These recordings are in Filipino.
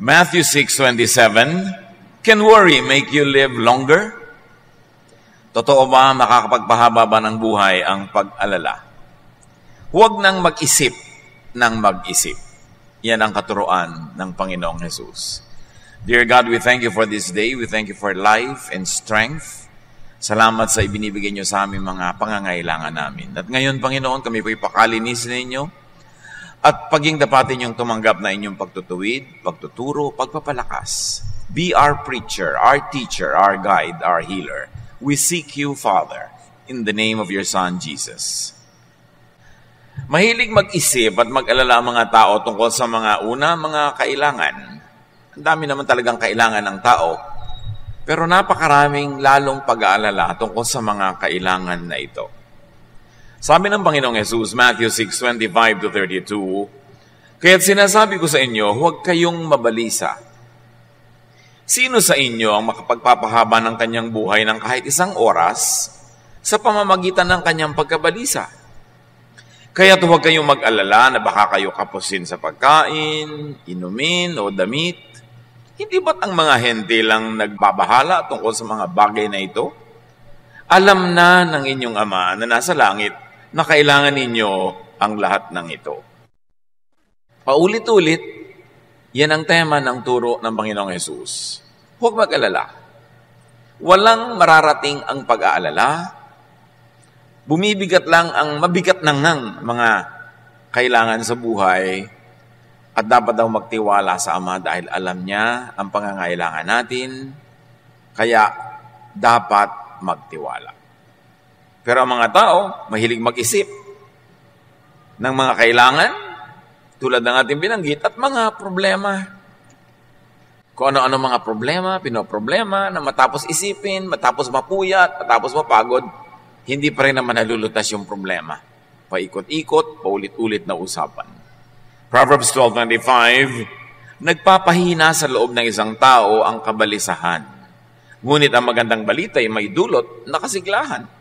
Matthew 6:27, can worry make you live longer? Totoo ba makakapagpahaba ba ng buhay ang pag-alala? Huwag nang mag-isip ng mag-isip. Yan ang katuruan ng Panginoong Jesus. Dear God, we thank you for this day. We thank you for life and strength. Salamat sa ibinibigay niyo sa aming mga pangangailangan namin. At ngayon, Panginoon, kami po'y pakalinisin ninyo at paging dapatin niyong tumanggap na inyong pagtutuwid, pagtuturo, pagpapalakas. Be our preacher, our teacher, our guide, our healer. We seek you, Father, in the name of your Son, Jesus. Mahilig mag-isip at mag-alala ang mga tao tungkol sa mga kailangan. Ang dami naman talagang kailangan ng tao, pero napakaraming lalong pag-aalala tungkol sa mga kailangan na ito. Sabi ng Panginoong Jesus, Matthew 6:25-32, kaya't sinasabi ko sa inyo, huwag kayong mabalisa. Sino sa inyo ang makapagpapahaba ng kanyang buhay ng kahit isang oras sa pamamagitan ng kanyang pagkabalisa? Kaya't huwag kayong mag-alala na baka kayo kapusin sa pagkain, inumin o damit. Hindi ba't ang mga hente lang nagbabahala tungkol sa mga bagay na ito? Alam na ng inyong Ama na nasa langit na kailangan ninyo ang lahat ng ito. Paulit-ulit, yan ang tema ng turo ng Panginoong Jesus. Huwag mag-alala. Walang mararating ang pag-aalala. Bumibigat lang ang mabigat ng mga kailangan sa buhay at dapat daw magtiwala sa Ama dahil alam niya ang pangangailangan natin, kaya dapat magtiwala. Pero ang mga tao, mahilig mag-isip ng mga kailangan, tulad ng ating binanggit, at mga problema. Kung ano-ano mga problema, pinoproblema, na matapos isipin, matapos mapuyat, matapos mapagod, hindi pa rin naman nalulutas yung problema. Paikot-ikot, paulit-ulit na usapan. Proverbs 12:25, nagpapahina sa loob ng isang tao ang kabalisahan. Ngunit ang magandang balita ay may dulot na kasiglahan.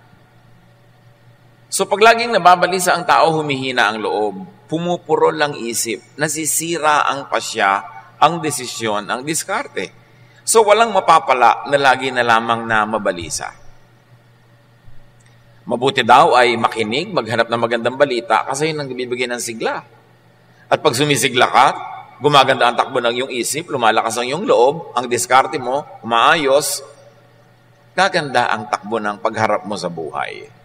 So pag laging nababalisa ang tao, humihina ang loob, pumupuro lang isip, nasisira ang pasya, ang desisyon, ang diskarte. So walang mapapala na lagi na lamang na mabalisa. Mabuti daw ay makinig, maghanap ng magandang balita kasi yun ang bibigyan ng sigla. At pag sumisigla ka, gumaganda ang takbo ng iyong isip, lumalakas ang iyong loob, ang diskarte mo, umaayos, gaganda ang takbo ng pagharap mo sa buhay.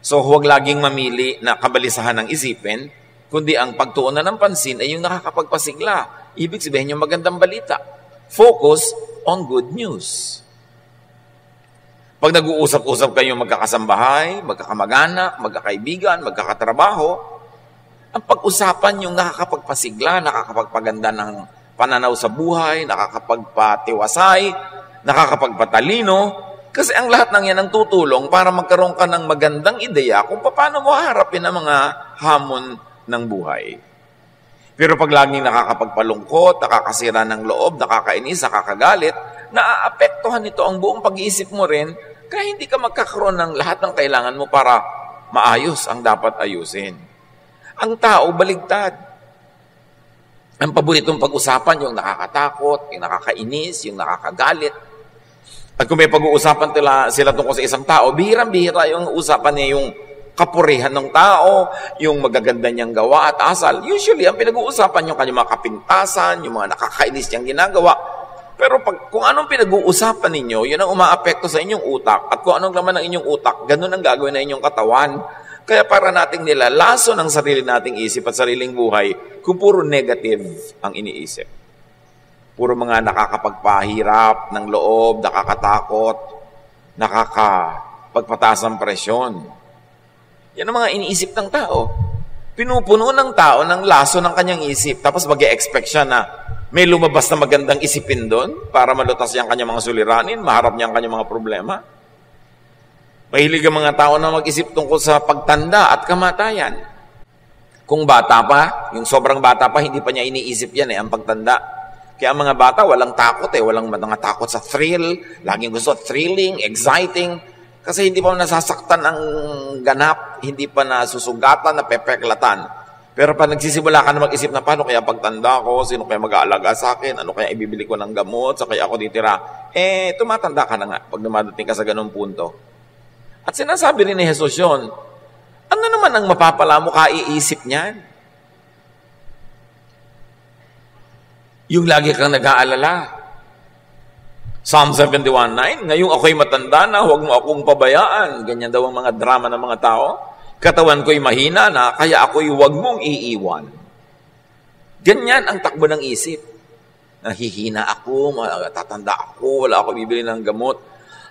So huwag laging mamili na kabalisahan ng isipin, kundi ang pagtuunan ng pansin ay yung nakakapagpasigla. Ibig sabihin yung magandang balita. Focus on good news. Pag nag-uusap-usap kayo magkakasambahay, magkakamag-anak, magkakaibigan, magkakatrabaho, ang pag-usapan yung nakakapagpasigla, nakakapagpaganda ng pananaw sa buhay, nakakapagpatiwasay, nakakapagpatalino, kasi ang lahat ng yan ang tutulong para magkaroon ka ng magandang ideya kung paano mo haharapin ang mga hamon ng buhay. Pero pag laging nakakapagpalungkot, nakakasira ng loob, nakakainis, nakakagalit, naaapektuhan nito ang buong pag-iisip mo rin, kaya hindi ka magkakaroon ng lahat ng kailangan mo para maayos ang dapat ayusin. Ang tao, baligtad. Ang paboritong pag-usapan, yung nakakatakot, yung nakakainis, yung nakakagalit. At kung may pag-uusapan sila tungkol sa isang tao, bihirang-bihira yung usapan niya yung kapurihan ng tao, yung magaganda niyang gawa at asal. Usually, ang pinag-uusapan yung kanyang mga kapintasan, yung mga nakakainis niyang ginagawa. Pero kung anong pinag-uusapan ninyo, yun ang umaapekto sa inyong utak. At kung anong laman ng inyong utak, ganun ang gagawin ng inyong katawan. Kaya para nating nilalaso ng sarili nating isip at sariling buhay kung puro negative ang iniisip. Puro mga nakakapagpahirap ng loob, nakakatakot, nakakapagpataas ng presyon. Yan ang mga iniisip ng tao. Pinupuno ng tao ng laso ng kanyang isip. Tapos mag-e-expect siya na may lumabas na magandang isipin doon para malutas niya ang kanyang mga suliranin, maharap niya ang kanyang mga problema. Mahilig ang mga tao na mag-isip tungkol sa pagtanda at kamatayan. Kung bata pa, yung sobrang bata pa, hindi pa niya iniisip yan ang pagtanda. Kaya ang mga bata, walang takot walang mga takot sa thrill, laging gusto thrilling, exciting, kasi hindi pa nasasaktan ang ganap, hindi pa nasusugatan, napepeklatan. Pero pag nagsisimula ka na mag-isip na paano kaya pagtanda ko, sino kaya mag-aalaga sa akin, ano kaya ibibili ko ng gamot, sa kaya ako titira, tumatanda ka na nga pag dumadating ka sa ganung punto. At sinasabi rin ni Jesus yun, ano naman ang mapapala mo kaiisip niyan? Yung lagi kang nag-aalala. Psalm 71:9, ngayong ako'y matanda na, huwag mo akong pabayaan. Ganyan daw ang mga drama ng mga tao. Katawan ko'y mahina na, kaya ako'y huwag mong iiwan. Ganyan ang takbo ng isip. Nahihina ako, tatanda ako, wala ako bibili ng gamot.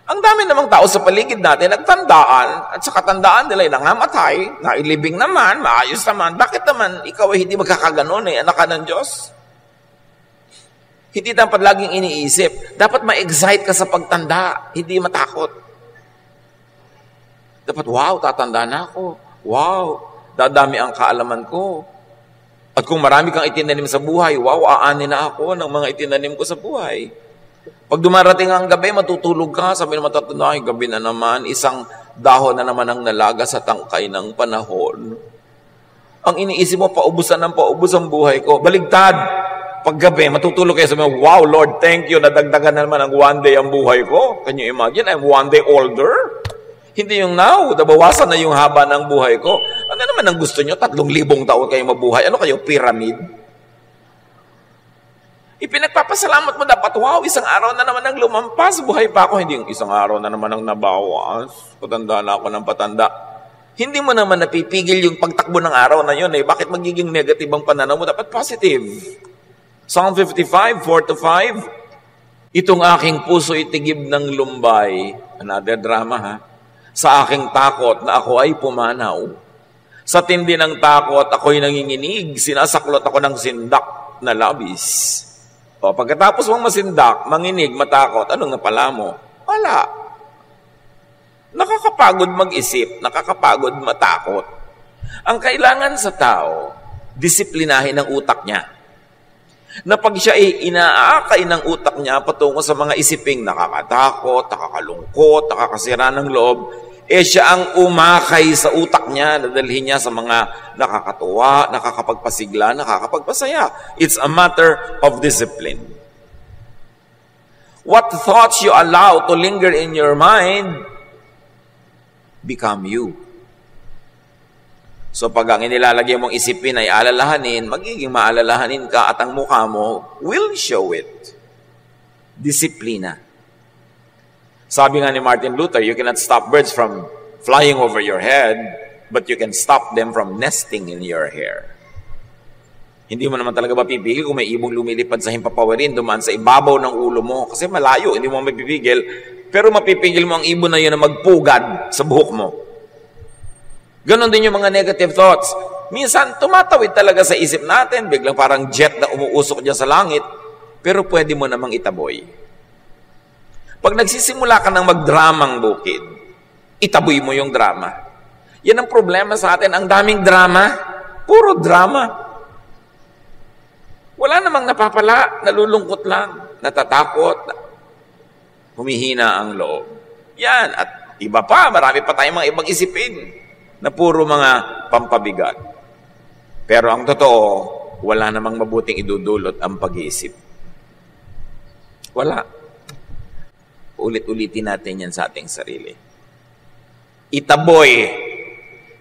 Ang dami namang tao sa paligid natin, nagtandaan, at sa katandaan nila ay nangamatay, nailibing naman, maayos naman. Bakit naman ikaw ay hindi magkakaganon anak ka ng Diyos? Hindi dapat laging iniisip. Dapat ma-excite ka sa pagtanda, hindi matakot. Dapat, wow, tatanda na ako. Wow, dadami ang kaalaman ko. At kung marami kang itinanim sa buhay, wow, aanin na ako ng mga itinanim ko sa buhay. Pag dumarating ang gabi, matutulog ka, sabi ng matatanda, ay gabi na naman, isang dahon na naman ang nalaga sa tangkay ng panahon. Ang iniisip mo, paubusan ng paubos ang buhay ko. Baligtad, pag gabi, matutulog kayo, sabi mo, wow, Lord, thank you, nadagdagan na naman ang one day ang buhay ko. Can you imagine? I'm one day older. Hindi yung now, nabawasan na yung haba ng buhay ko. Ano naman ang gusto nyo? 3,000 taon kayo mabuhay. Ano kayo, pyramid? Ipinagpapasalamat mo dapat, wow, isang araw na naman ang lumampas, buhay pa ako. Hindi yung isang araw na naman ang nabawas. Patanda na ako ng patanda. Hindi mo naman napipigil yung pagtakbo ng araw na yun. Bakit magiging negative ang pananaw mo? Dapat positive. Psalm 55, 4-5. Itong aking puso itigib ng lumbay. Another drama, ha? Sa aking takot na ako ay pumanaw. Sa tindi ng takot, ako'y nanginginig. Sinasaklot ako ng sindak na labis. O, pagkatapos mong masindak, manginig, matakot, anong napala mo? Wala. Nakakapagod mag-isip, nakakapagod matakot. Ang kailangan sa tao, disiplinahin ang utak niya. Na pag siya ay inaakay ng utak niya patungo sa mga isiping nakakatakot, nakakalungkot, nakakasira ng loob, siya ang umakay sa utak niya, nadalhin niya sa mga nakakatuwa, nakakapagpasigla, nakakapagpasaya. It's a matter of discipline. What thoughts you allow to linger in your mind become you. So pag ang inilalagay mong isipin ay alalahanin, magiging maalalahanin ka at ang mukha mo will show it. Disiplina. Sabi nga ni Martin Luther, you cannot stop birds from flying over your head, but you can stop them from nesting in your hair. Hindi mo naman talaga mapipigil kung may ibong lumilipad sa himpapawarin, dumaan sa ibabaw ng ulo mo. Kasi malayo, hindi mo mapipigil. Pero mapipigil mo ang ibon na yun na magpugad sa buhok mo. Ganon din yung mga negative thoughts. Minsan, tumatawid talaga sa isip natin, biglang parang jet na umuusok dyan sa langit, pero pwede mo namang itaboy. Pag nagsisimula ka ng magdramang bukid, itaboy mo yung drama. Yan ang problema sa atin, ang daming drama, puro drama. Wala namang napapala, nalulungkot lang, natatakot, humihina ang loob. Yan, at iba pa, marami pa tayong mga ibang isipin na puro mga pampabigat. Pero ang totoo, wala namang mabuting idudulot ang pag-iisip. Wala. Ulit-ulitin natin yan sa ating sarili. Itaboy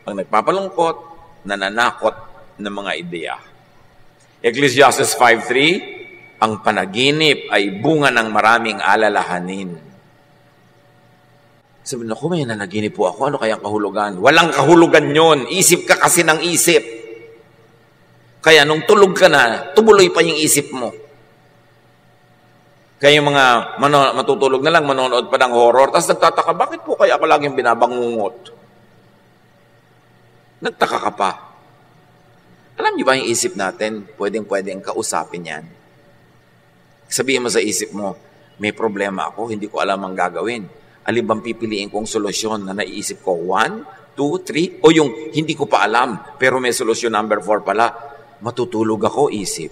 ang nagpapalungkot, nananakot ng mga ideya. Ecclesiastes 5:3, ang panaginip ay bunga ng maraming alalahanin. Sabi na, may nanaginip po ako, ano kayang kahulugan? Walang kahulugan yon. Isip ka kasi ng isip. Kaya nung tulog ka na, tumuloy pa yung isip mo. Kaya yung mga matutulog na lang, manonood pa ng horror, tapos nagtataka, bakit po kaya ako laging binabangungot? Nagtaka ka pa. Alam niyo ba yung isip natin, pwedeng kausapin yan. Sabihin mo sa isip mo, may problema ako, hindi ko alam ang gagawin. Alin bang pipiliin kong solusyon na naiisip ko? 1, 2, 3? O yung hindi ko pa alam, pero may solusyon number 4 pala. Matutulog ako, isip.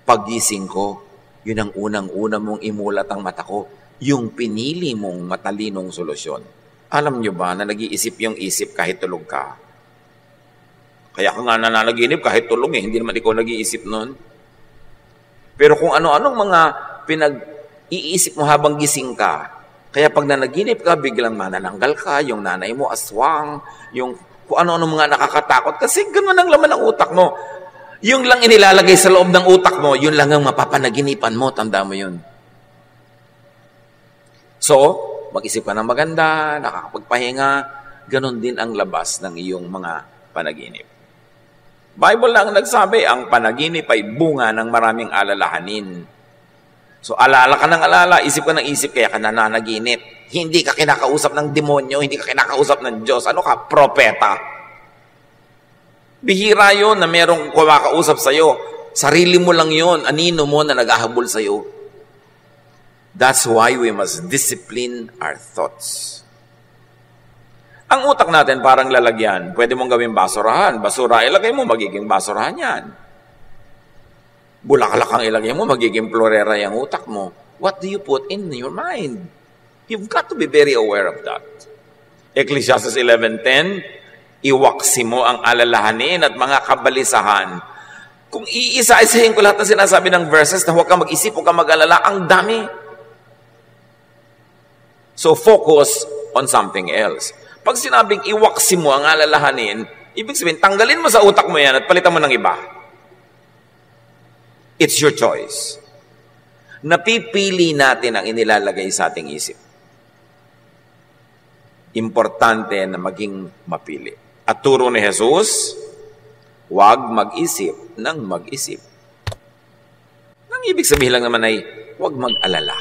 Paggising ko, yun ang unang-una mong imulat ang mata ko, yung pinili mong matalinong solusyon. Alam nyo ba na nag-iisip yung isip kahit tulog ka? Kaya ka nga nananaginip kahit tulog hindi naman ikaw nag-iisip nun. Pero kung ano-anong mga pinag-iisip mo habang gising ka, kaya pag nanaginip ka, biglang manananggal ka, yung nanay mo aswang, yung kung ano-ano mga nakakatakot, kasi gano'n ang laman ng utak mo. Yung lang inilalagay sa loob ng utak mo, yun lang ang mapapanaginipan mo, tanda mo yun. So, mag-isip ka ng maganda, nakakapagpahinga, gano'n din ang labas ng iyong mga panaginip. Bible lang nagsabi, ang panaginip ay bunga ng maraming alalahanin. So, alala ka ng alala, isip ka ng isip, kaya ka nananaginip. Hindi ka kinakausap ng demonyo, hindi ka kinakausap ng Diyos. Ano ka? Propeta. Bihira yun na merong kumakausap sa'yo. Sarili mo lang yun, anino mo na naghahabol sa'yo. That's why we must discipline our thoughts. Ang utak natin parang lalagyan. Pwede mong gawing basurahan. Basura, ilagay mo, magiging basurahan yan. Bulaklak ang ilagay mo, magiging florera yung utak mo. What do you put in your mind? You've got to be very aware of that. Ecclesiastes 11:10, iwaksi mo ang alalahanin at mga kabalisahan. Kung iisa-isahin ko lahat na sinasabi ng verses na huwag ka mag-isip, huwag ka mag-alala, ang dami. So focus on something else. Pag sinabing iwaksi mo ang alalahanin, ibig sabihin, tanggalin mo sa utak mo yan at palitan mo ng iba. It's your choice. Napipili natin ang inilalagay sa ating isip. Importante na maging mapili. At turo ni Jesus, huwag mag-isip ng mag-isip. Ang ibig sabihin lang naman ay, huwag mag-alala.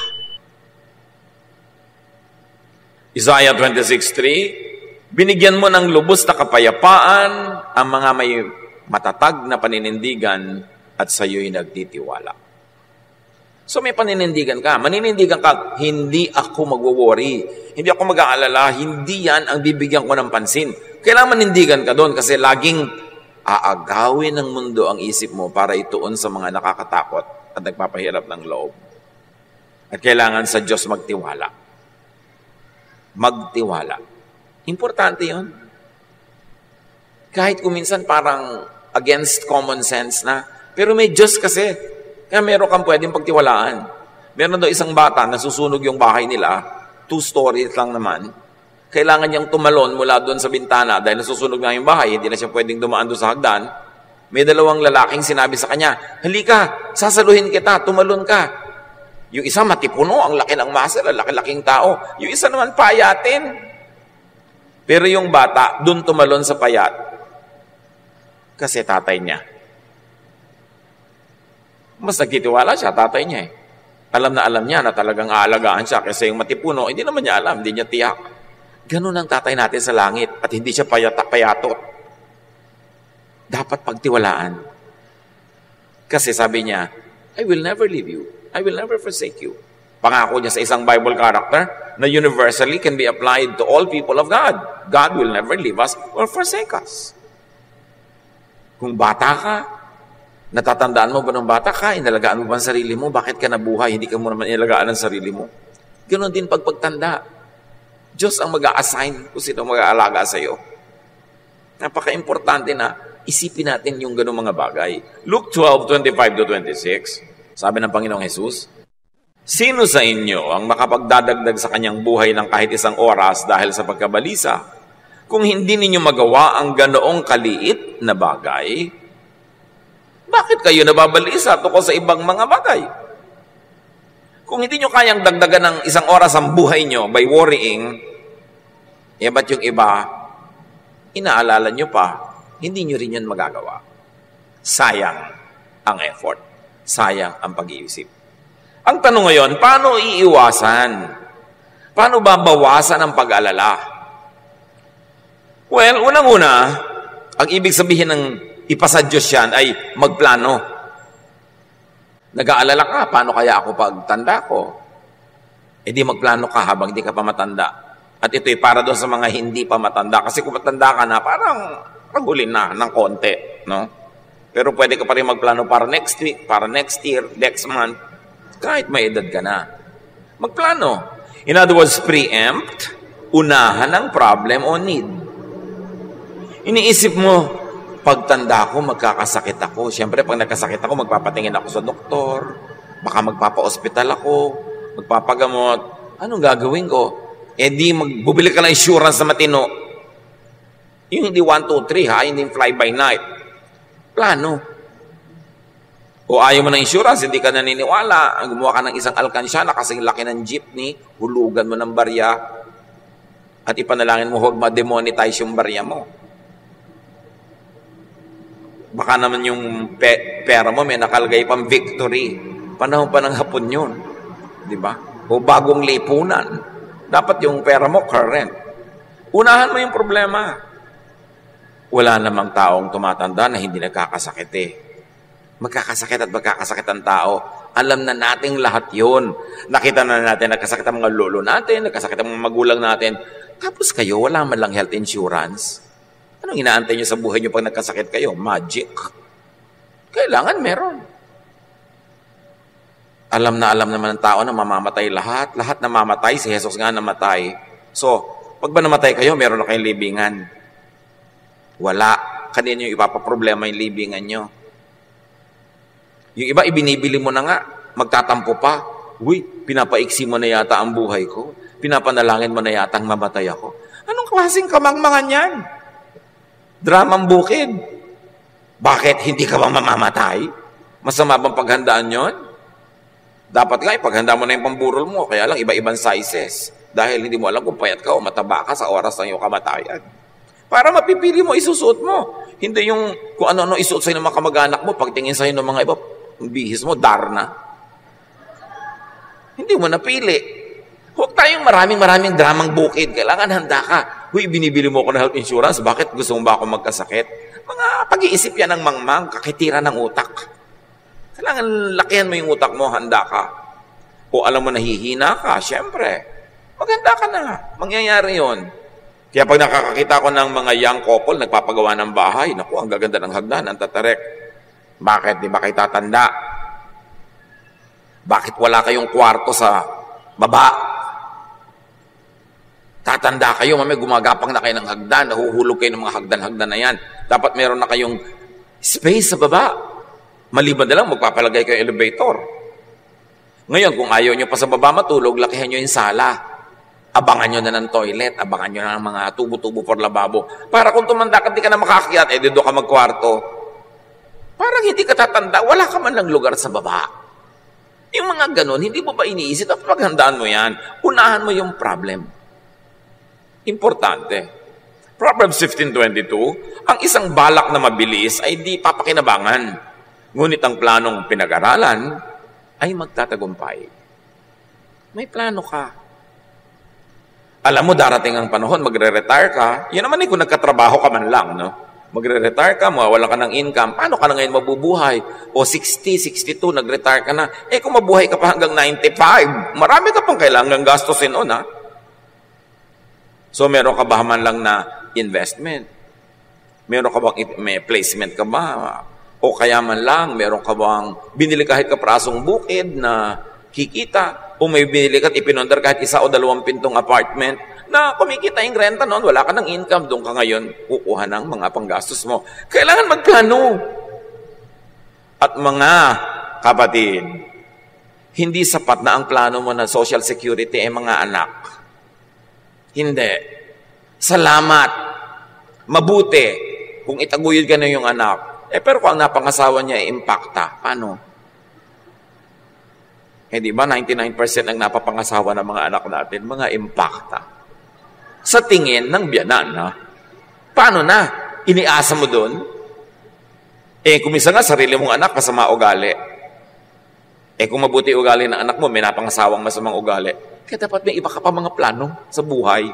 Isaiah 26:3, binigyan mo ng lubos na kapayapaan ang mga may matatag na paninindigan at sa iyo'y nagtitiwala. So may paninindigan ka. Maninindigan ka, hindi ako magwo-worry. Hindi ako mag-aalala. Hindi yan ang bibigyan ko ng pansin. Kailangan manindigan ka doon kasi laging aagawin ng mundo ang isip mo para ituon sa mga nakakatakot at nagpapahirap ng loob. At kailangan sa Diyos magtiwala. Magtiwala. Importante yun. Kahit kuminsan parang against common sense na, pero may Diyos kasi. Kaya meron kang pwedeng pagtiwalaan. Meron daw isang bata, nasusunog yung bahay nila, 2 stories lang naman. Kailangan niyang tumalon mula doon sa bintana dahil nasusunog na yung bahay, hindi na siya pwedeng dumaan doon sa hagdan. May 2 lalaking sinabi sa kanya, halika, sasaluhin kita, tumalon ka. Yung isa matipuno, ang laki ng muscle, ang laki-laking tao. Yung isa naman payatin. Pero yung bata, doon tumalon sa payat. Kasi tatay niya. Mas nagtitiwala siya, tatay niya eh. Alam na alam niya na talagang aalagaan siya kasi yung matipuno, hindi naman niya alam, hindi niya tiyak. Ganun ang tatay natin sa langit at hindi siya payatot. Dapat pagtiwalaan. Kasi sabi niya, I will never leave you. I will never forsake you. Pangako niya sa isang Bible character na universally can be applied to all people of God. God will never leave us or forsake us. Kung bata ka, natatandaan mo ba nung bata ka, inalagaan mo ba ang sarili mo? Bakit ka nabuhay? Hindi ka mo naman inalagaan ang sarili mo. Ganon din pagtanda. Diyos ang mag-a-assign kung sino mag-aalaga sa iyo. Napaka-importante na isipin natin yung ganong mga bagay. Luke 12:25-26, sabi ng Panginoong Jesus, sino sa inyo ang makapagdadagdag sa kanyang buhay ng kahit isang oras dahil sa pagkabalisa? Kung hindi ninyo magawa ang ganoong kaliit na bagay, bakit kayo nababalisa tungkol sa ibang mga bagay? Kung hindi nyo kayang dagdagan ng isang oras ang buhay nyo by worrying, ba't yung iba, inaalala nyo pa, hindi nyo rin yan magagawa. Sayang ang effort. Sayang ang pag-iisip. Ang tanong ngayon, paano iiwasan? Paano ba bawasan ang pag-alala? Well, unang-una, ang ibig sabihin ng ipasa Diyos yan ay magplano. Nag-aalala ka, paano kaya ako pagtanda ko? Di magplano ka habang di ka pa matanda. At ito'y para doon sa mga hindi pa matanda. Kasi kung matanda ka na, parang ragulin na ng konti. No? Pero pwede ka pa rin magplano para next week, para next year, next month. Kahit may edad ka na. Magplano. In other words, preempt, unahan ang problem o need. Iniisip mo, Pagtanda ko, magkakasakit ako. Siyempre, pag nagkasakit ako, magpapatingin ako sa doktor. Baka magpapa-hospital ako. Magpapagamot. Anong gagawin ko? Eh di, magbubili ka ng insurance na matino. Yung hindi 1, 2, 3 ha, hindi fly by night. Plano. O ayaw mo ng insurance, hindi ka naniniwala. Gumawa ka ng isang alkansyana kasing laki ng jeepney, hulugan mo ng barya, at ipanalangin mo huwag ma-demonetize yung barya mo. Baka naman yung pera mo may nakalagay pang victory. Panahon pa ng hapon yun. Di ba? O bagong lipunan. Dapat yung pera mo current. Unahan mo yung problema. Wala namang taong tumatanda na hindi nagkakasakit eh. Magkakasakit at magkakasakit ang tao. Alam na nating lahat yun. Nakita na natin, nagkasakit ang mga lolo natin, nagkasakit ang mga magulang natin. Tapos kayo, wala man lang health insurance. Anong inaantay nyo sa buhay nyo pag nagkasakit kayo? Magic. Kailangan meron. Alam naman ng tao na mamamatay lahat. Lahat na mamatay, si Jesus nga namatay. So, pag ba namatay kayo, meron na kayong libingan. Wala. Kanina yung ipapaproblema yung libingan nyo. Yung iba, ibinibili mo na nga. Magtatampo pa. Uy, pinapaiksi mo na yata ang buhay ko. Pinapanalangin mo na yata ang mamatay ako. Anong klaseng kamangmangan yan? Dramang bukid. Bakit hindi ka ba mamamatay? Masama bang paghandaan yon? Dapat nga, ipaghanda mo na yung pamburol mo. Kaya lang, iba-ibang sizes. Dahil hindi mo alam kung payat ka o mataba ka sa oras ng iyong kamatayan. Para mapipili mo, isusuot mo. Hindi yung kung ano-ano isuot sa'yo ng mga kamag-anak mo, pagtingin sa'yo ng mga iba, ang bihis mo, darna. Hindi mo napili. Huwag tayong maraming dramang bukid. Kailangan handa ka. Huy, binibili mo ako ng health insurance. Bakit? Gusto mo ba ako magkasakit? Mga pag-iisip yan ng mangmang, kakitira ng utak. Kailangan lakihan mo yung utak mo, handa ka. O alam mo nahihina ka, syempre. Maghanda ka na. Mangyayari yon. Kaya pag nakakakita ko ng mga young couple, nagpapagawa ng bahay, naku, ang gaganda ng hagdan, ang tatarek. Bakit? Di ba kayo tatanda? Bakit wala kayong kwarto sa baba? Tatanda kayo, mamaya gumagapang na kayo ng hagdan, nahuhulog kayo ng mga hagdan-hagdan na yan. Dapat meron na kayong space sa baba. Maliban na lang, magpapalagay kayo elevator. Ngayon, kung ayaw nyo pa sa baba matulog, lakihan nyo yung sala. Abangan nyo na ng toilet, abangan nyo na ng mga tubo-tubo for lababo. Para kung tumanda ka, di ka na makakakyat, eh, doon ka magkwarto. Parang hindi ka tatanda, wala ka man lang lugar sa baba. Yung mga ganun, hindi mo ba iniisip? Dapat paghandaan mo yan. Unahan mo yung problem. Importante. Proverbs 15:22, ang isang balak na mabilis ay di papakinabangan. Ngunit ang planong pinag-aralan ay magtatagumpay. May plano ka. Alam mo, darating ang panahon, magre-retire ka. Yan naman kung nagkatrabaho ka man lang, no? Magre-retire ka, mawawalan ka ng income. Paano ka na ngayon mabubuhay? O 60, 62, nag-retire ka na. Eh kung mabuhay ka pa hanggang 95, marami ka pang kailangang gastusin noon, ha? So, meron ka ba man lang na investment? Meron ka bang may placement ka ba? O kaya man lang, meron ka bang binili kahit kaprasong bukid na kikita? O may binili ka at ipinondar kahit 1 o 2 pintong apartment na kumikita yung renta noon, wala ka ng income, doon ka ngayon kukuha ng mga panggastos mo. Kailangan magplano. At mga kapatid, hindi sapat na ang plano mo na social security ay mga anak. Hindi. Salamat. Mabuti kung itaguyod ka na yung anak. Pero kung ang napangasawa niya ay impacta, paano? Di ba 99% ang napapangasawa ng mga anak natin, mga impacta. Sa tingin ng biyanan, ha? Paano na? Iniasa mo doon? Kung minsan nga, sarili mong anak, masama ugali. Kung mabuti ugali ng anak mo, may napangasawang masamang ugali. Kaya dapat may iba ka pa mga plano sa buhay.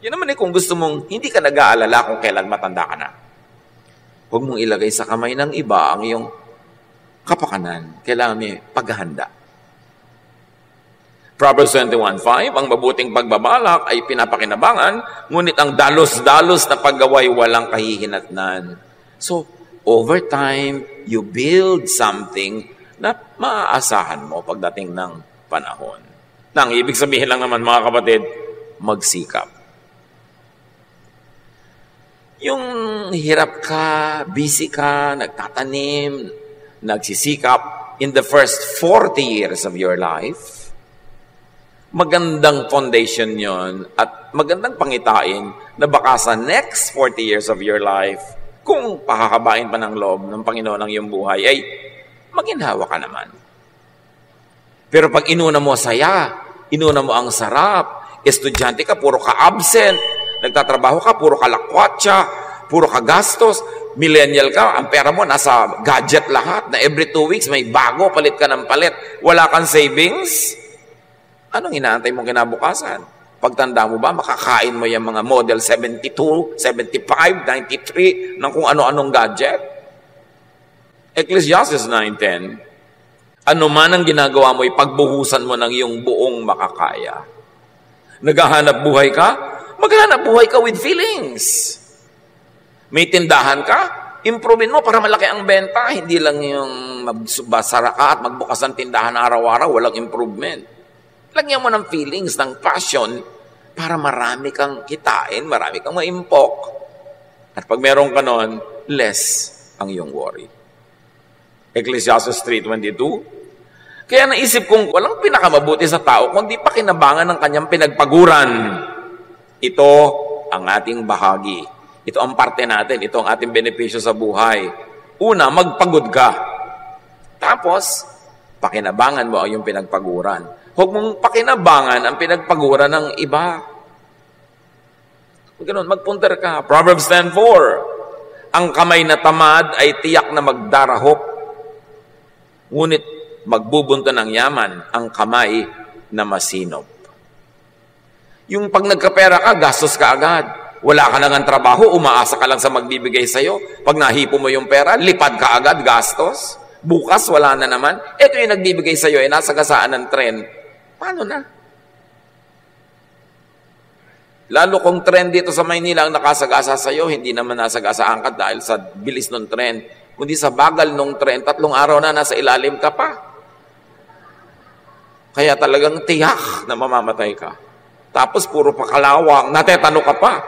Yan naman kung gusto mong hindi ka nag-aalala kung kailan matanda ka na. Huwag mong ilagay sa kamay ng iba ang iyong kapakanan. Kailangan may paghahanda. Proverbs 21:5, ang mabuting pagbabalak ay pinapakinabangan, ngunit ang dalos-dalos na paggaway walang kahihinatnan. So, over time, you build something na maaasahan mo pagdating ng panahon. Nang ibig sabihin lang naman mga kapatid, magsikap. Yung hirap ka, busy ka, nagtatanim, nagsisikap in the first 40 years of your life, magandang foundation yon at magandang pangitain na baka sa next 40 years of your life, kung pahahabain pa ng loob ng Panginoon ang iyong buhay, ay maginhawa ka naman. Pero pag inuna mo saya, inuna mo ang sarap, estudyante ka, puro ka absent, nagtatrabaho ka, puro ka lakwatsa, puro ka gastos, millennial ka, ang pera mo nasa gadget lahat, na every 2 weeks may bago, palit ka ng palit, wala kang savings, anong inaantay mong kinabukasan? Pagtanda mo ba, makakain mo yung mga model 72, 75, 93, ng kung ano-anong gadget? Ecclesiastes 9:10, ano man ang ginagawa mo, ipagbuhusan mo ng iyong buong makakaya. Naghahanap buhay ka? Maghanap buhay ka with feelings. May tindahan ka? Improvein mo para malaki ang benta. Hindi lang yung magbasara ka at magbukas ng tindahan araw-araw, walang improvement. Lagyan mo ng feelings, ng passion, para marami kang kitain, marami kang maimpok. At pag meron ka nun, less ang iyong worry. Ecclesiastes 3:22, kaya naisip kong walang pinakamabuti sa tao kundi pakinabangan ng kanyang pinagpaguran. Ito ang ating bahagi. Ito ang parte natin. Ito ang ating benepisyo sa buhay. Una, magpagod ka. Tapos, pakinabangan mo ang iyong pinagpaguran. Huwag mong pakinabangan ang pinagpaguran ng iba. Ganun, magpunter ka. Proverbs 10:4, ang kamay na tamad ay tiyak na magdarahop. Ngunit magbubunto ng yaman ang kamay na masinop. Yung pag nagkapera ka, gastos ka agad. Wala ka nang ang trabaho, umaasa ka lang sa magbibigay sa'yo. Pag nahipo mo yung pera, lipad ka agad, gastos. Bukas, wala na naman. Ito yung nagbibigay sa'yo, nasa gasaan ng tren. Paano na? Lalo kung tren dito sa Maynila ang nakasagasa sa'yo, hindi naman nasagasaan ka dahil sa bilis ng tren. Kundi sa bagal ng tren, 3 araw na nasa ilalim ka pa. Kaya talagang tiyak na mamamatay ka. Tapos puro pakalawang, natetano ka pa.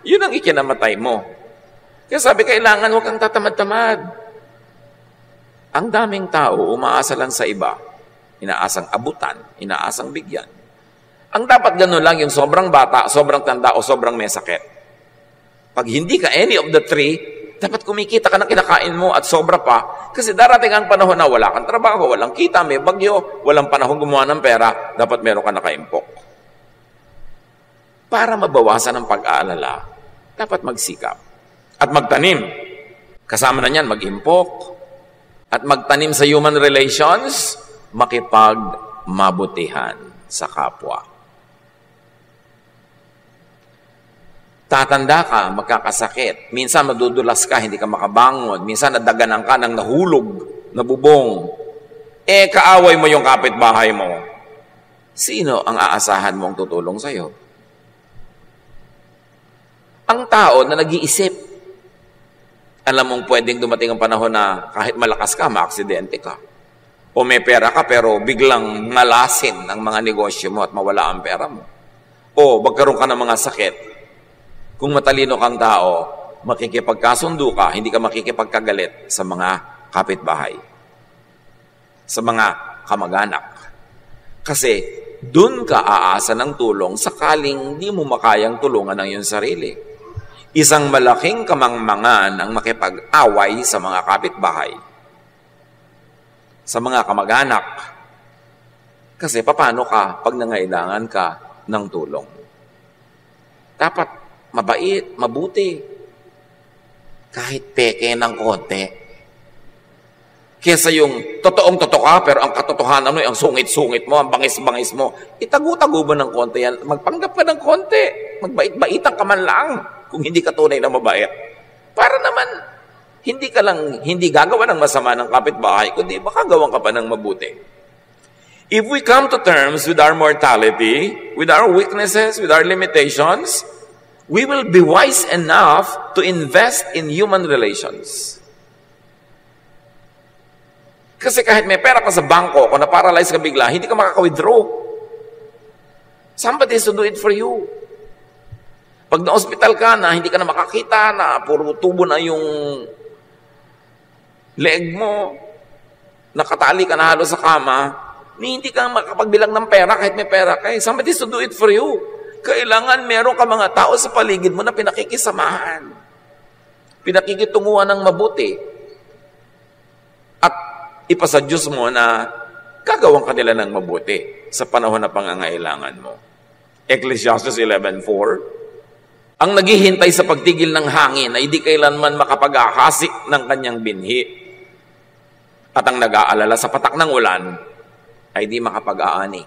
Yun ang ikinamatay mo. Kaya sabi, kailangan huwag kang tatamad-tamad. Ang daming tao, umaasa lang sa iba. Inaasang abutan, inaasang bigyan. Ang dapat gano'n lang yung sobrang bata, sobrang tanda, o sobrang may sakit. Pag hindi ka any of the three, dapat kumikita ka ng kinakain mo at sobra pa. Kasi darating ang panahon na wala kang trabaho, walang kita, may bagyo, walang panahon gumawa ng pera, dapat meron ka nakaimpok. Para mabawasan ang pag-aalala, dapat magsikap at magtanim. Kasama na niyan, mag-impok. At magtanim sa human relations, makipagmabutihan sa kapwa. Tatanda ka, magkakasakit. Minsan madudulas ka, hindi ka makabangon. Minsan nadaganan ka ng nahulog, nabubong. Kaaway mo yung kapitbahay mo. Sino ang aasahan mong tutulong sa'yo? Ang tao na nag-iisip. Alam mong pwedeng dumating ang panahon na kahit malakas ka, maaksidente ka. O may pera ka pero biglang malasin ang mga negosyo mo at mawala ang pera mo. O magkaroon ka ng mga sakit. Kung matalino kang tao, makikipagkasundo ka, hindi ka makikipagkagalit sa mga kapitbahay, sa mga kamag-anak. Kasi dun ka aasa ng tulong sakaling di mo makayang tulungan ang iyong sarili. Isang malaking kamangmangan ang makipag-away sa mga kapitbahay, sa mga kamag-anak. Kasi paano ka pag nangailangan ka ng tulong? Dapat mabait, mabuti. Kahit peke ng konti. Kesa yung totoong-totoo ka, pero ang katotohanan mo, ang sungit-sungit mo, ang bangis-bangis mo, itago-tago mo ng konti yan. Magpanggap ka ng konti. Magbait-baitan ka man lang kung hindi ka tunay na mabait. Para naman, hindi gagawa ng masama ng kapitbahay, kundi baka gawan ka pa ng mabuti. If we come to terms with our mortality, with our weaknesses, with our limitations, we will be wise enough to invest in human relations. Kasi kahit may pera ka sa bangko, kung na-paralyze ka bigla, hindi ka makaka-withdraw. Somebody has to do it for you. Pag na-hospital ka na, hindi ka na makakita na, puro tubo na yung leg mo, nakatali ka na halos sa kama, hindi ka makapagbilang ng pera kahit may pera ka. Somebody to do it for you. Kailangan meron ka mga tao sa paligid mo na pinakikisamahan. Pinakikitunguhan ng mabuti. At ipasa Diyos mo na gagawang kanila ng mabuti sa panahon na pangangailangan mo. Ecclesiastes 11:4, ang naghihintay sa pagtigil ng hangin ay di kailanman makapag-ahasik ng kanyang binhi. At ang nag-aalala sa patak ng ulan ay di makapag-aani.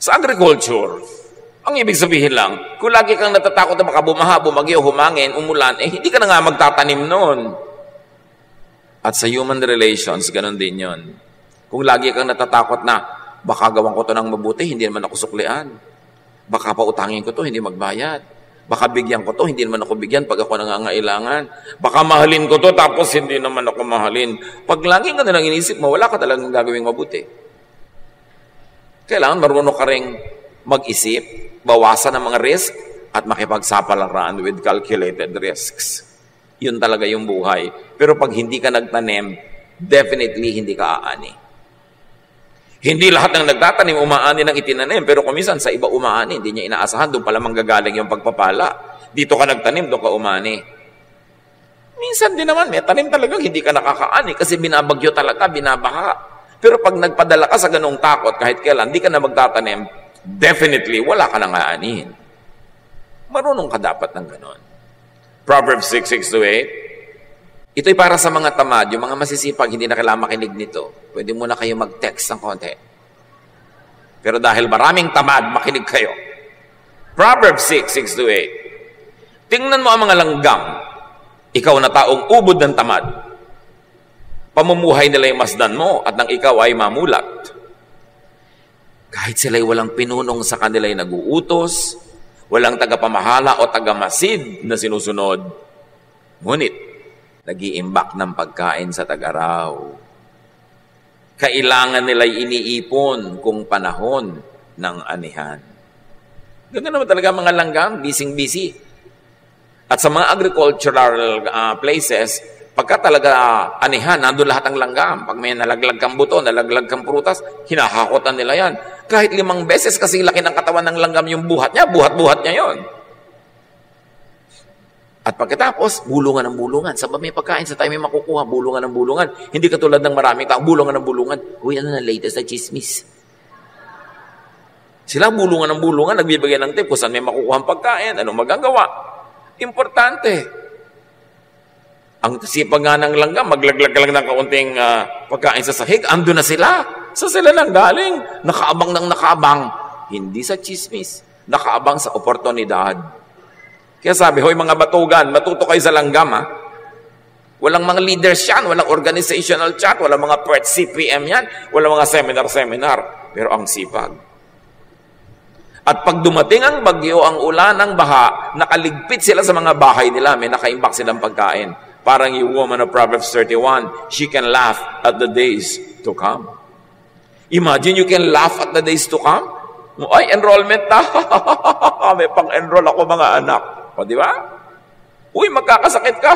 Sa agriculture, ang ibig sabihin lang, kung lagi kang natatakot na baka bumaha, bumagyo, humangin, umulan, hindi ka na nga magtatanim nun. At sa human relations, ganun din yon. Kung lagi kang natatakot na, baka gawan ko to ng mabuti, hindi naman ako suklian. Baka pautangin ko to, hindi magbayad. Baka bigyan ko to, hindi naman ako bigyan pag ako nangangailangan. Baka mahalin ko to, tapos hindi naman ako mahalin. Pag lagi ka nalang inisip mo, wala ka talagang gagawing mabuti. Kailangan marunong ka ring mag-isip, bawasan ang mga risk, at makipagsapalaran with calculated risks. Yun talaga yung buhay. Pero pag hindi ka nagtanim, definitely hindi ka aani. Hindi lahat ng nagtatanim umaani ng itinanim, pero kuminsan sa iba umaani, hindi niya inaasahan, doon pala manggagaling yung pagpapala. Dito ka nagtanim, doon ka umani. Minsan din naman, may tanim talaga, hindi ka nakakaani kasi binabagyo talaga, binabaha. Pero pag nagpadala ka sa ganong takot, kahit kailan, hindi ka na magtatanim, definitely, wala ka nang aanihin. Marunong ka dapat ng ganon. Proverbs 6:6-8, ito'y para sa mga tamad, yung mga masisipag, hindi na kailangan makinig nito. Pwede muna kayo mag-text ng konti. Pero dahil maraming tamad, makinig kayo. Proverbs 6:6-8, tingnan mo ang mga langgam, ikaw na taong ubod ng tamad. Pamumuhay nila yung masdan mo at nang ikaw ay mamulat. Kahit sila'y walang pinunong sa kanila'y naguutos, walang tagapamahala o tagamasid na sinusunod, ngunit nag-iimbak ng pagkain sa tag-araw. Kailangan nila'y iniipon kung panahon ng anihan. Ganun naman talaga mga langgam, busy-busy. At sa mga agricultural places, pagka talaga anihan, nandun lahat ang langgam. Pag may nalaglag kang buto, nalaglag kang prutas, hinahakotan nila yan. Kahit 5 beses kasi laki ng katawan ng langgam yung buhat niya, buhat-buhat niya yon. At pagkatapos, bulungan ng bulungan. Sa may pagkain, sa tayo may makukuha, bulungan ng bulungan. Hindi katulad ng maraming tao, bulungan ng bulungan. Uy, ano na latest na chismis? Sila bulungan ng bulungan, nagbibigay ng tip kung saan may makukuha ang pagkain, anong magagawa. Importante. Ang sipag nga ng langgam, maglaglag lang ng kaunting pagkain sa sahig, ando na sila. Sa sila lang galing. Nakaabang ng nakaabang. Hindi sa chismis. Nakaabang sa oportunidad. Kaya sabi, hoy mga batugan, matuto kayo sa langgam, ha? Walang mga leaders yan, walang organizational chat, walang mga PERT CPM yan, walang mga seminar. Pero ang sipag. At pag dumating ang bagyo, ang ulan, ang baha, nakaligpit sila sa mga bahay nila, may nakaimbak silang pagkain. Parang yung woman of Proverbs 31, she can laugh at the days to come. Imagine you can laugh at the days to come. Ay, enrollment na. May pang-enroll ako mga anak. O, di ba? Uy, magkakasakit ka.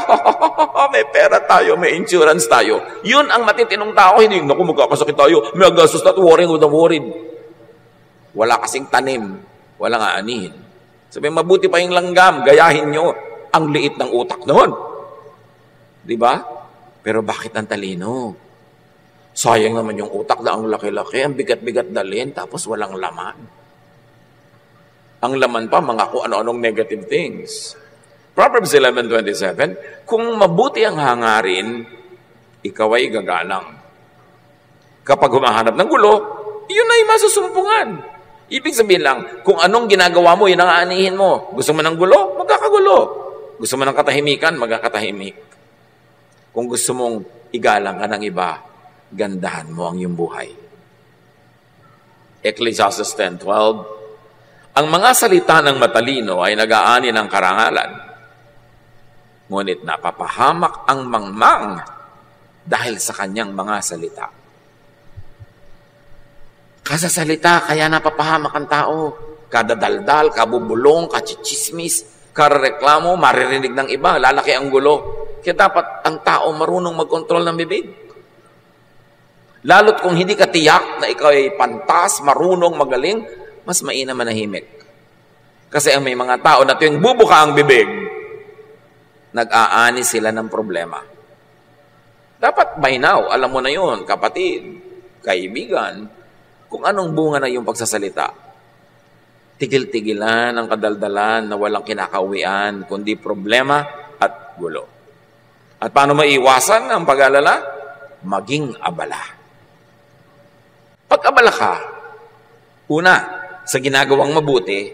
May pera tayo, may insurance tayo. Yun ang matitinong tao. Hindi, naku, magkakasakit tayo. May agastos na, worrying with the worried. Wala kasing tanim. Walang aanihin. Sabi, mabuti pa yung langgam. Gayahin nyo. Ang liit ng utak noon. Di ba? Pero bakit ang talino? Sayang naman yung utak na ang laki-laki. Ang bigat-bigat dalhin, tapos walang laman. Ang laman pa, mga kung ano-anong negative things. Proverbs 11:27, kung mabuti ang hangarin, ikaw ay gagalang. Kapag humahanap ng gulo, yun ay masusumpungan. Ibig sabihin lang, kung anong ginagawa mo, yun ang aanihin mo. Gusto mo ng gulo? Magkakagulo. Gusto mo ng katahimikan? Magkakatahimik. Kung gusto mong igalang ka ng iba, gandahan mo ang iyong buhay. Ecclesiastes 10:12, ang mga salita ng matalino ay nag-aani ng karangalan, ngunit napapahamak ang mangmang dahil sa kanyang mga salita. Kasasalita, kaya napapahamak ang tao. Kada daldal, kabubulong, kachichismis, karareklamo, maririnig ng iba, lalaki ang gulo. Kaya dapat ang tao marunong magkontrol ng bibig. Lalo't kung hindi ka tiyak na ikaw ay pantas, marunong, magaling, mas mainam manahimik. Kasi ang may mga tao na tuwing bubuka ang bibig, nag-aani sila ng problema. Dapat by now, alam mo na yun, kapatid, kaibigan, kung anong bunga na yung pagsasalita. Tigil-tigilan ang kadaldalan na walang kinakauwian, kundi problema at gulo. At paano maiwasan ang pag-alala? Maging abala. Pag-abala ka, una, sa ginagawang mabuti,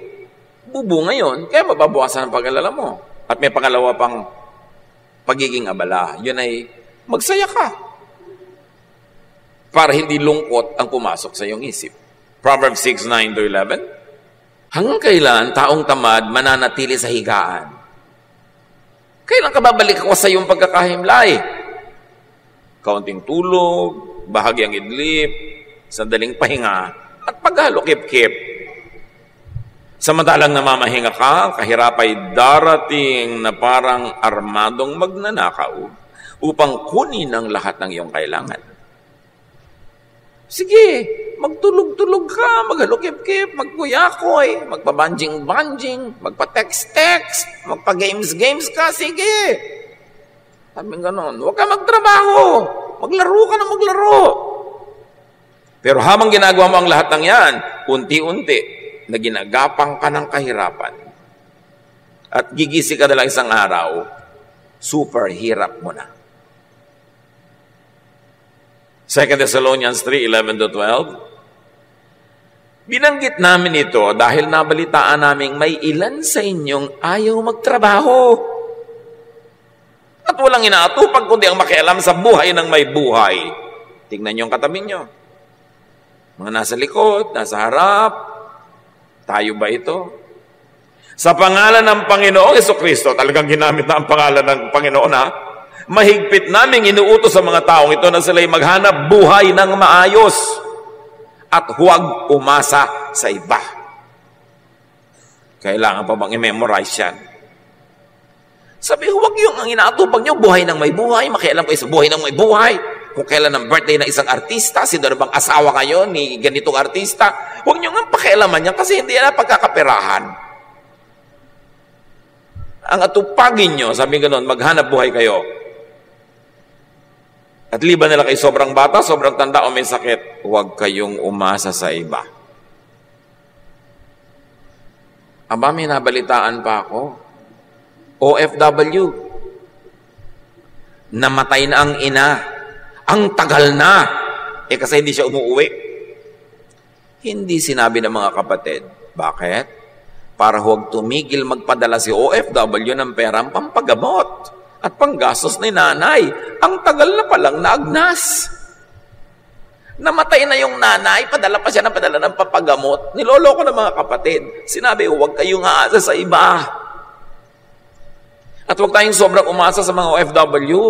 bubunga yun, kaya mababawasan ang pag-alala mo. At may pangalawa pang pagiging abala. Yun ay magsaya ka para hindi lungkot ang pumasok sa iyong isip. Proverbs 6:9-11. Hanggang kailan taong tamad mananatili sa higaan? Kailan ka babalik ako sa iyong pagkakahimlay? Kaunting tulog, bahagyang idlip, sandaling pahinga, at paghalo-kip-kip. Samantalang namamahinga ka, kahirap ay darating na parang armadong magnanakaw upang kunin ang lahat ng iyong kailangan. Sige, magtulog-tulog ka, maghalukip-kip, magkuyakoy, magpabanjing-banjing, magpa-text-text, magpa-games-games ka, sige. Sabi ganon, huwag ka magtrabaho, maglaro ka na maglaro. Pero habang ginagawa mo ang lahat ng yan, unti-unti, na ginagapang ka ng kahirapan. At gigisi ka na lang isang araw, super hirap mo na. 2 Thessalonians 3:11-12. Binanggit namin ito dahil nabalitaan naming may ilan sa inyong ayaw magtrabaho. At walang inaatupag kundi ang makialam sa buhay ng may buhay. Tingnan niyo ang katabi niyo. Mga nasa likod, nasa harap. Tayo ba ito? Sa pangalan ng Panginoong Jesucristo, talagang ginamit na ang pangalan ng Panginoon ha? Mahigpit naming inuutos sa mga taong ito na sila'y maghanap buhay ng maayos at huwag umasa sa iba. Kailangan pa bang i-memorize yan? Sabi, huwag yung ang inaatupag nyo, buhay ng may buhay, makialam kayo sa buhay ng may buhay. Kung kailan ang birthday ng isang artista, sino na bang asawa kayo ni ganitong artista, huwag nyo nga pakialaman yan kasi hindi yan pagkakaperahan. Ang atupagin nyo, sabi ganoon, maghanap buhay kayo. At liban nila kay sobrang bata, sobrang tanda o may sakit, huwag kayong umasa sa iba. Aba, may nabalitaan pa ako. OFW. Namatay na ang ina. Ang tagal na. Kasi hindi siya umuuwi. Hindi sinabi ng mga kapatid. Bakit? Para huwag tumigil magpadala si OFW ng perang pampagamot at panggastos ni nanay. Ang tagal na palang naagnas. Namatay na yung nanay, padala pa siya ng padala ng papagamot. Niloloko ng mga kapatid. Sinabi, huwag kayong aasa sa iba. At huwag tayong sobrang umasa sa mga OFW.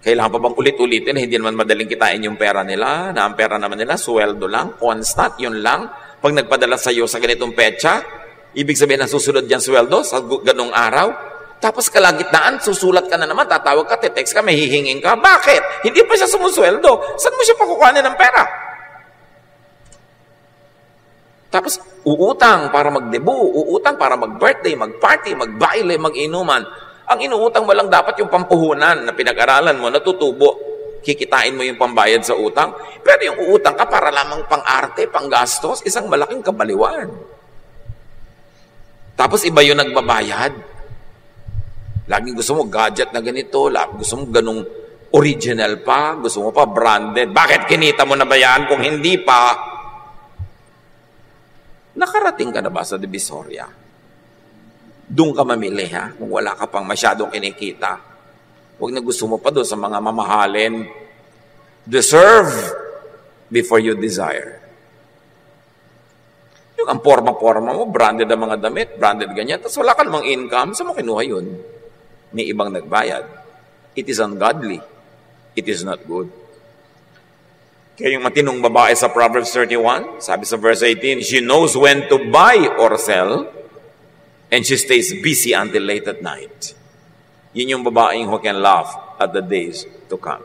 Kailangan pa bang ulit-ulitin, hindi naman madaling kitain yung pera nila, na ang pera naman nila, sweldo lang, constant, yun lang. Pag nagpadala sa iyo sa ganitong petsa, ibig sabihin na susunod yan sweldo sa ganong araw. Tapos kalagitnaan, susulat ka na naman, tatawag ka, text ka, may hihingin ka. Bakit? Hindi pa siya sumusweldo. Saan mo siya pakukuhanin ng pera? Tapos uutang para magdebu, uutang para mag-birthday, mag-party, mag-baile, mag-inuman. Ang inuutang mo lang dapat yung pampuhunan na pinag-aralan mo, natutubo. Kikitain mo yung pambayad sa utang. Pero yung uutang ka para lamang pang-arte, pang-gastos, isang malaking kabaliwan. Tapos iba yung nagbabayad. Laging gusto mo gadget na ganito, gusto mo ganung original pa, gusto mo pa branded. Bakit kinita mo na ba yan kung hindi pa? Nakarating ka na ba sa Divisoria? Doon ka mamili ha, kung wala ka pang masyadong kinikita. Huwag na gusto mo pa doon sa mga mamahalin. Deserve before you desire. Yung ang forma-forma mo, branded ang mga damit, branded ganyan, tapos wala ka namang income, saan mo kinuha yun? May ibang nagbayad. It is ungodly. It is not good. Kaya yung matinong babae sa Proverbs 31, sabi sa verse 18, she knows when to buy or sell, and she stays busy until late at night. Yun yung babaeng who can laugh at the days to come.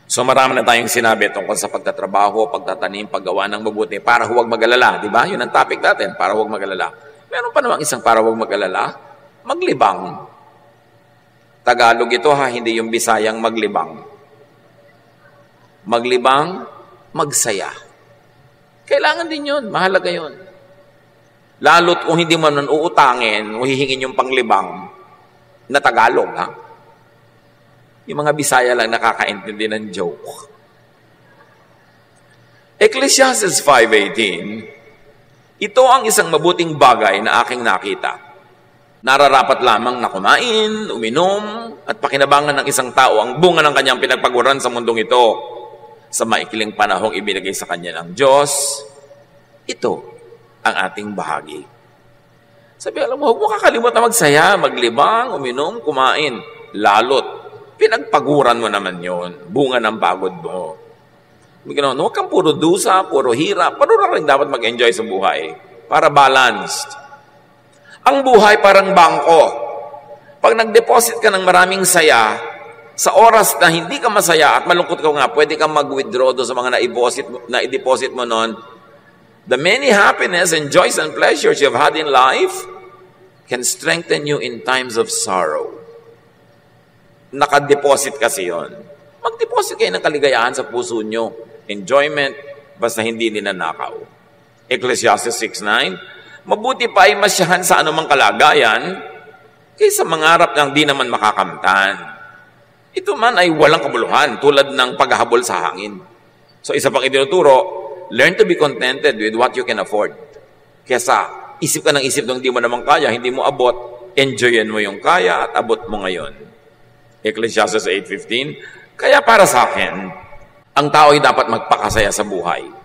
So marami na tayong sinabi tungkol sa pagtatrabaho, pagtatanim, paggawa ng mabuti, para huwag mag-alala. Di ba? Yun ang topic natin, para huwag mag-alala. Meron pa namang isang para huwag mag-alala, maglibang. Tagalog ito ha, hindi yung Bisayang maglibang. Maglibang, magsaya. Kailangan din yun, mahalaga yun. Lalo't kung hindi mo nun uutangin, o hihingin yung panglibang na Tagalog ha. Yung mga Bisaya lang nakakaintindi ng joke. Ecclesiastes 5:18, ito ang isang mabuting bagay na aking nakita. Nararapat lamang na kumain, uminom, at pakinabangan ng isang tao ang bunga ng kanyang pinagpaguran sa mundong ito sa maikling panahong ibinigay sa kanya ng Diyos. Ito ang ating bahagi. Sabi, alam mo, huwag mo kakalimutan magsaya, maglibang, uminom, kumain. Lalot, pinagpaguran mo naman yon, bunga ng pagod mo. Huwag kang puro dusa, puro hirap. Paano rin dapat mag-enjoy sa buhay? Para balanced. Ang buhay parang bangko. Pag nag-deposit ka ng maraming saya, sa oras na hindi ka masaya at malungkot ka nga, pwede kang mag-withdraw doon sa mga na-deposit mo noon. The many happiness and joys and pleasures you've had in life can strengthen you in times of sorrow. Naka-deposit kasi yon. Mag-deposit kayo ng kaligayahan sa puso nyo. Enjoyment, basta hindi ninanakaw. Ecclesiastes 6:9, mabuti pa ay masyahan sa anumang kalagayan kaysa mangarap ng di naman makakamtan. Ito man ay walang kabuluhan, tulad ng paghahabol sa hangin. So isa pang itinuturo, learn to be contented with what you can afford. Kesa isip ka ng isip nung di mo naman kaya, hindi mo abot, enjoyin mo yung kaya at abot mo ngayon. Ecclesiastes 8:15, kaya para sa akin, ang tao ay dapat magpakasaya sa buhay.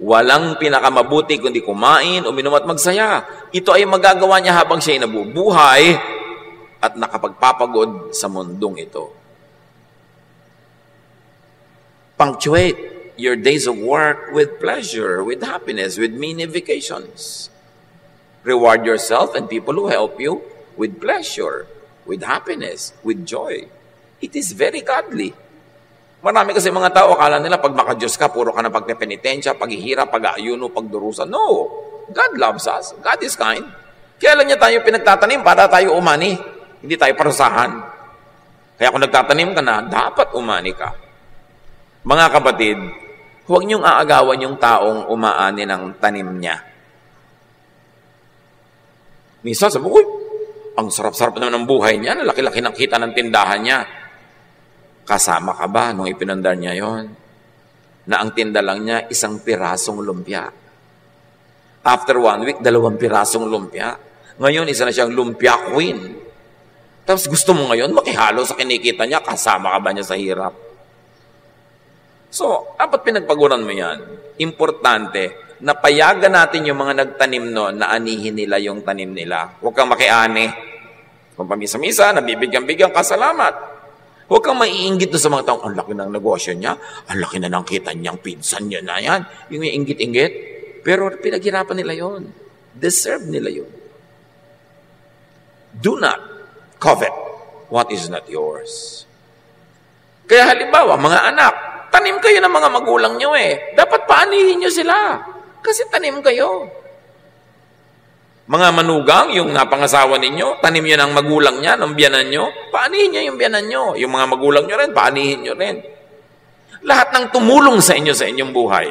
Walang pinakamabuti kundi kumain, uminom at magsaya. Ito ay magagawa niya habang siya ay nabubuhay at nakapagpapagod sa mundong ito. Punctuate your days of work with pleasure, with happiness, with mini vacations. Reward yourself and people who help you with pleasure, with happiness, with joy. It is very godly. Marami kasi mga tao, akala nila pag maka-Diyos ka, puro ka na pagpepenitensya, paghihirap, pag-aayuno, pagdurusan. No! God loves us. God is kind. Kaya lang niya tayo pinagtatanim para tayo umani. Hindi tayo parusahan. Kaya kung nagtatanim ka na, dapat umani ka. Mga kapatid, huwag niyong aagawan yung taong umaani ng tanim niya. Minsan sabi ko, ang sarap-sarap naman ng buhay niya, laki-laki ng kita ng tindahan niya. Kasama ka ba nung ipinandar niya yon? Na ang tinda lang niya, 1 pirasong lumpia. After 1 week, 2 pirasong lumpia. Ngayon, isa na siyang lumpia queen. Tapos gusto mo ngayon, makihalo sa kinikita niya, kasama ka ba niya sa hirap? So, dapat pinagpaguran mo yan. Importante, na payagan natin yung mga nagtanim noon na anihin nila yung tanim nila. Huwag kang makiani. Kung pamisa-misa, nabibigyan-bigyan ka, salamat. Huwag kang maiinggit sa mga taong, ang laki ng negosyo niya, ang laki na ng kita niyang pinsan niya na yan. Yung inggit-inggit. Pero pinaghirapan nila yon. Deserve nila yon. Do not covet what is not yours. Kaya halimbawa, mga anak, tanim kayo ng mga magulang nyo eh. Dapat paanihin nyo sila. Kasi tanim kayo. Mga manugang, yung napangasawa ninyo, tanim nyo ng magulang niya, ng biyanan nyo, paanihin nyo yung biyanan nyo. Yung mga magulang nyo rin, paanihin nyo rin. Lahat ng tumulong sa inyo sa inyong buhay,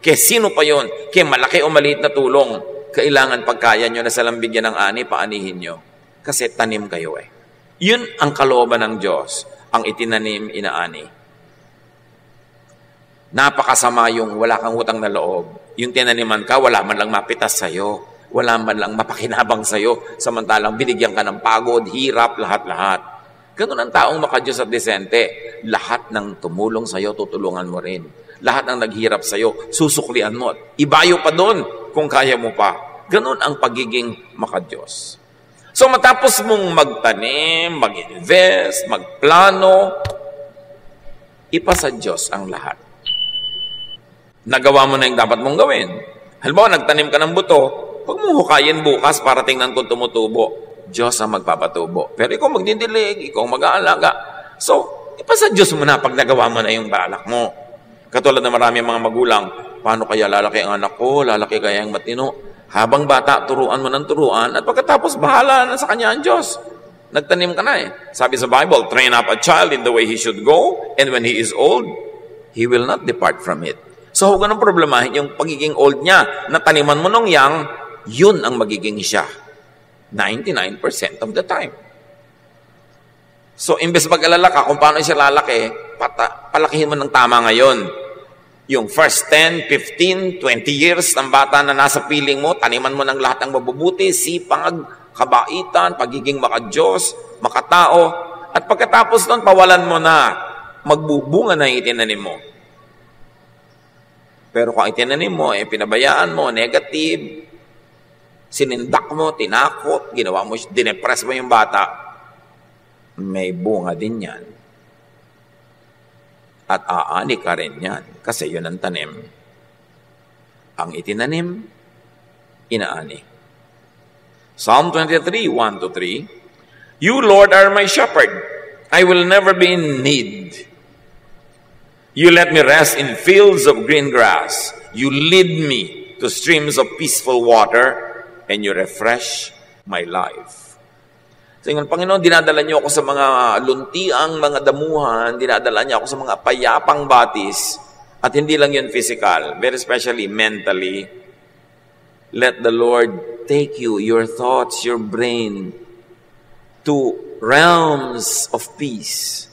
kaya sino pa yon, kaya malaki o maliit na tulong, kailangan pagkaya nyo na salang bigyan ng ani, paanihin nyo. Kasi tanim kayo eh. Yun ang kalooban ng Diyos, ang itinanim, inaani. Napakasama yung wala kang utang na loob. Yung tinaniman ka, wala man lang mapitas sa'yo. Wala man lang mapakinabang sa'yo. Samantalang binigyan ka ng pagod, hirap, lahat-lahat. Ganun ang taong makadiyos at disente. Lahat ng tumulong sa'yo, tutulungan mo rin. Lahat ng naghirap sa'yo, susuklian mo. Ibayo pa doon kung kaya mo pa. Ganun ang pagiging makadiyos. So matapos mong magtanim, mag-invest, magplano, ipasa Diyos ang lahat. Nagawa mo na yung dapat mong gawin. Halimbawa, nagtanim ka ng buto, huwag mong hukayin bukas para tingnan kung tumutubo. Diyos ang magpapatubo. Pero ikaw magdidilig, ikaw mag-aalaga. So, ipasa Diyos mo na pag nagawa mo na yung balak mo. Katulad na marami mga magulang, paano kaya lalaki ang anak ko, lalaki kaya ang matino? Habang bata, turuan mo ng turuan, at pagkatapos, bahala na sa kanya ang Diyos. Nagtanim ka na eh. Sabi sa Bible, train up a child in the way he should go, and when he is old, he will not depart from it. So, huwag ganun problemahin yung pagiging old niya. Nataniman mo nung yang, yun ang magiging siya. 99% of the time. So, imbes mag-alala ka kung paano siya lalaki, palakihin mo ng tama ngayon. Yung first 10, 15, 20 years ng bata na nasa piling mo, taniman mo ng lahat ng mabubuti, sipag, kabaitan, pagiging makadiyos, makatao, at pagkatapos nun, pawalan mo na, magbubunga na yung itinanim mo. Pero kung itinanim mo, pinabayaan mo, negative, sinindak mo, tinakot, ginawa mo, dinepress mo yung bata, may bunga din yan. At aani ka rin yan, kasi yun ang tanim. Ang itinanim, inaani. Psalm 23, 1-3, You, Lord, are my shepherd. I will never be in need. You let me rest in fields of green grass. You lead me to streams of peaceful water, and you refresh my life. So, yung Panginoon, dinadala niyo ako sa mga luntiang mga damuhan, dinadala niyo ako sa mga payapang batis, at hindi lang yun physical, very especially mentally. Let the Lord take you, your thoughts, your brain, to realms of peace,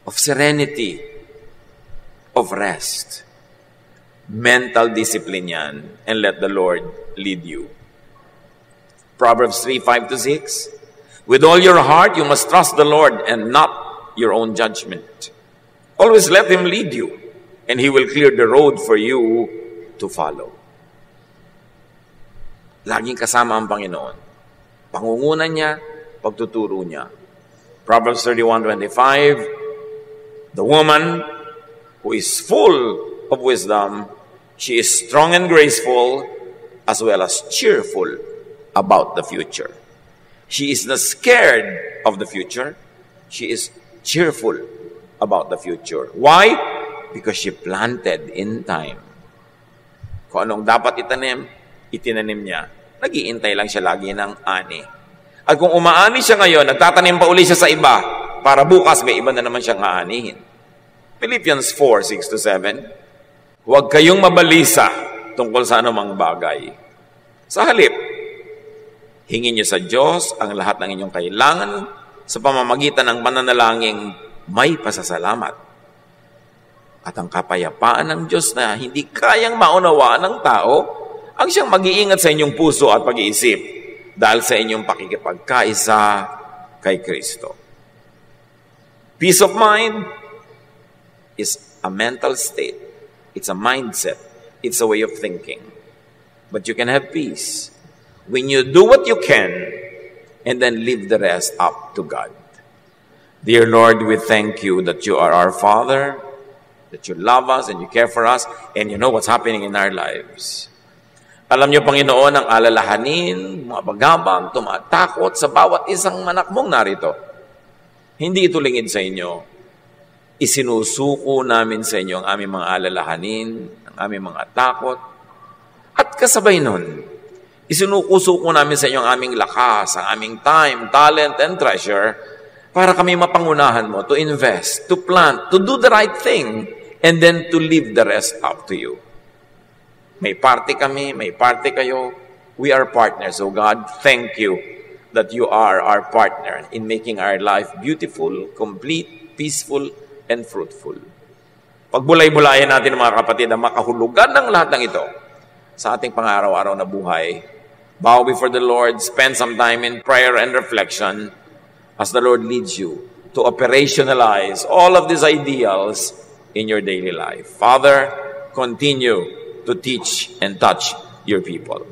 of serenity, of rest. Mental discipline yan, and let the Lord lead you. Proverbs 3, 5-6, With all your heart, you must trust the Lord and not your own judgment. Always let Him lead you, and He will clear the road for you to follow. Laging kasama ang Panginoon. Pangungunan niya, pagtuturo niya. Proverbs 31:25, The woman who is full of wisdom, she is strong and graceful, as well as cheerful about the future. She is not scared of the future. She is cheerful about the future. Why? Because she planted in time. Kung anong dapat itinanim niya. Nag-iintay lang siya lagi ng ani. At kung umaani siya ngayon, nagtatanim pa uli siya sa iba, para bukas may iba na naman siyang aanihin. Philippians 4, 6-7, Huwag kayong mabalisa tungkol sa anumang bagay. Sa halip, hingin niyo sa Diyos ang lahat ng inyong kailangan sa pamamagitan ng pananalangin may pasasalamat. At ang kapayapaan ng Diyos na hindi kayang maunawaan ng tao, ang siyang mag-iingat sa inyong puso at pag-iisip dahil sa inyong pakikipagkaisa kay Kristo. Peace of mind is a mental state. It's a mindset. It's a way of thinking. But you can have peace when you do what you can and then leave the rest up to God. Dear Lord, we thank you that you are our Father, that you love us and you care for us, and you know what's happening in our lives. Alam niyo, Panginoon, ang alalahanin, mga bagabang, tumatakot sa bawat isang anak mong narito. Hindi ito lingid sa inyo. Isinusuko namin sa inyo ang aming mga alalahanin, ang aming mga takot. At kasabay nun, isinusuko namin sa inyo ang aming lakas, ang aming time, talent, and treasure para kami mapangunahan mo to invest, to plant, to do the right thing, and then to leave the rest up to you. May party kami, may party kayo. We are partners. So God, thank you that you are our partner in making our life beautiful, complete, peaceful, and fruitful. Pagbulay-bulayan natin mga kapatid ang makahulugan ng lahat ng ito sa ating pang-araw-araw na buhay. Bow before the Lord, spend some time in prayer and reflection as the Lord leads you to operationalize all of these ideals in your daily life. Father, continue to teach and touch your people.